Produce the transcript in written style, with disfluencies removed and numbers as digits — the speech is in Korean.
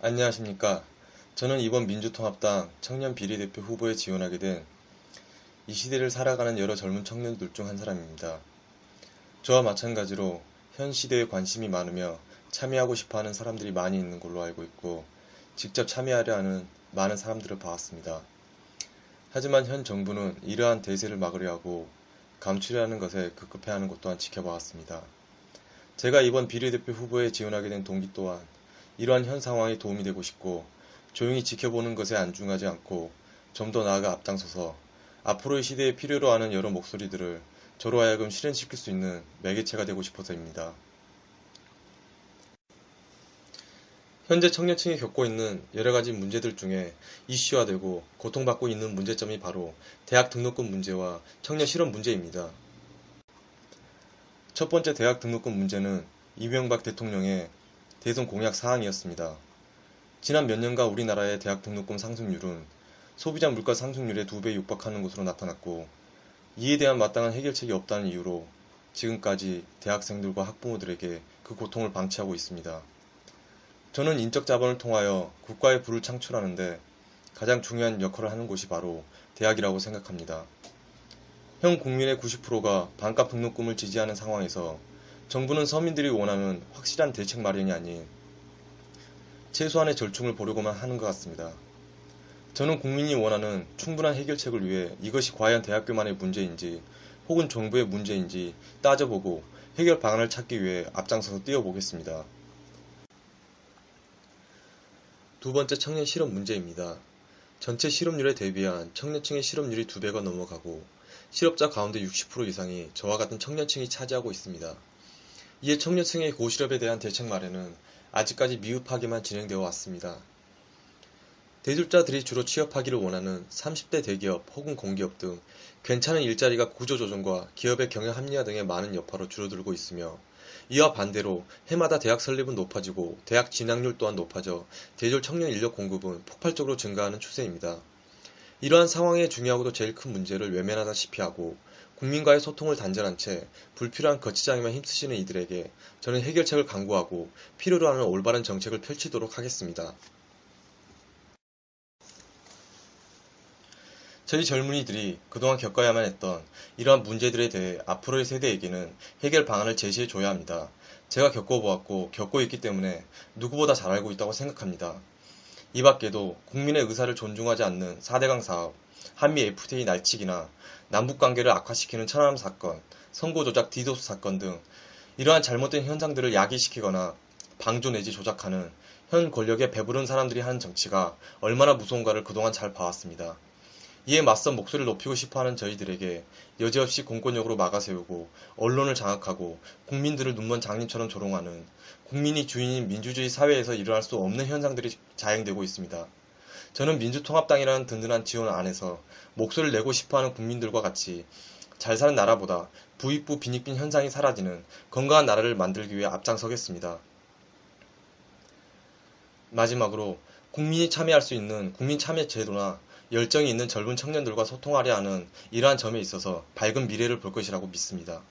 안녕하십니까. 저는 이번 민주통합당 청년 비례대표 후보에 지원하게 된 이 시대를 살아가는 여러 젊은 청년들 중 한 사람입니다. 저와 마찬가지로 현 시대에 관심이 많으며 참여하고 싶어하는 사람들이 많이 있는 걸로 알고 있고 직접 참여하려 하는 많은 사람들을 봐왔습니다. 하지만 현 정부는 이러한 대세를 막으려 하고 감추려 하는 것에 급급해하는 것 또한 지켜봐왔습니다. 제가 이번 비례대표 후보에 지원하게 된 동기 또한 이러한 현 상황에 도움이 되고 싶고 조용히 지켜보는 것에 안중하지 않고 좀 더 나아가 앞장서서 앞으로의 시대에 필요로 하는 여러 목소리들을 저로 하여금 실현시킬 수 있는 매개체가 되고 싶어서입니다. 현재 청년층이 겪고 있는 여러 가지 문제들 중에 이슈화되고 고통받고 있는 문제점이 바로 대학 등록금 문제와 청년 실업 문제입니다. 첫 번째 대학 등록금 문제는 이명박 대통령의 대선 공약 사항이었습니다. 지난 몇 년간 우리나라의 대학 등록금 상승률은 소비자 물가 상승률의 2배에 육박하는 것으로 나타났고 이에 대한 마땅한 해결책이 없다는 이유로 지금까지 대학생들과 학부모들에게 그 고통을 방치하고 있습니다. 저는 인적 자본을 통하여 국가의 부를 창출하는데 가장 중요한 역할을 하는 곳이 바로 대학이라고 생각합니다. 현 국민의 90%가 반값 등록금을 지지하는 상황에서 정부는 서민들이 원하는 확실한 대책 마련이 아닌 최소한의 절충을 보려고만 하는 것 같습니다. 저는 국민이 원하는 충분한 해결책을 위해 이것이 과연 대학교만의 문제인지 혹은 정부의 문제인지 따져보고 해결 방안을 찾기 위해 앞장서서 뛰어보겠습니다. 두 번째 청년 실업 문제입니다. 전체 실업률에 대비한 청년층의 실업률이 2배가 넘어가고 실업자 가운데 60% 이상이 저와 같은 청년층이 차지하고 있습니다. 이에 청년층의 고실업에 대한 대책 마련은 아직까지 미흡하게만 진행되어 왔습니다. 대졸자들이 주로 취업하기를 원하는 30대 대기업 혹은 공기업 등 괜찮은 일자리가 구조조정과 기업의 경영 합리화 등의 많은 여파로 줄어들고 있으며 이와 반대로 해마다 대학 설립은 높아지고 대학 진학률 또한 높아져 대졸 청년 인력 공급은 폭발적으로 증가하는 추세입니다. 이러한 상황의 중요하고도 제일 큰 문제를 외면하다시피 하고 국민과의 소통을 단절한 채 불필요한 거치장에만 힘쓰시는 이들에게 저는 해결책을 강구하고 필요로 하는 올바른 정책을 펼치도록 하겠습니다. 저희 젊은이들이 그동안 겪어야만 했던 이러한 문제들에 대해 앞으로의 세대에게는 해결 방안을 제시해줘야 합니다. 제가 겪어보았고 겪고 있기 때문에 누구보다 잘 알고 있다고 생각합니다. 이 밖에도 국민의 의사를 존중하지 않는 4대강 사업, 한미 FTA 날치기나 남북관계를 악화시키는 천안함 사건, 선거조작 디도스 사건 등 이러한 잘못된 현상들을 야기시키거나 방조 내지 조작하는 현 권력에 배부른 사람들이 하는 정치가 얼마나 무서운가를 그동안 잘 봐왔습니다. 이에 맞선 목소리를 높이고 싶어하는 저희들에게 여지없이 공권력으로 막아세우고 언론을 장악하고 국민들을 눈먼 장님처럼 조롱하는 국민이 주인인 민주주의 사회에서 일어날 수 없는 현상들이 자행되고 있습니다. 저는 민주통합당이라는 든든한 지원 안에서 목소리를 내고 싶어하는 국민들과 같이 잘 사는 나라보다 부익부 빈익빈 현상이 사라지는 건강한 나라를 만들기 위해 앞장서겠습니다. 마지막으로 국민이 참여할 수 있는 국민참여제도나 열정이 있는 젊은 청년들과 소통하려 하는 이러한 점에 있어서 밝은 미래를 볼 것이라고 믿습니다.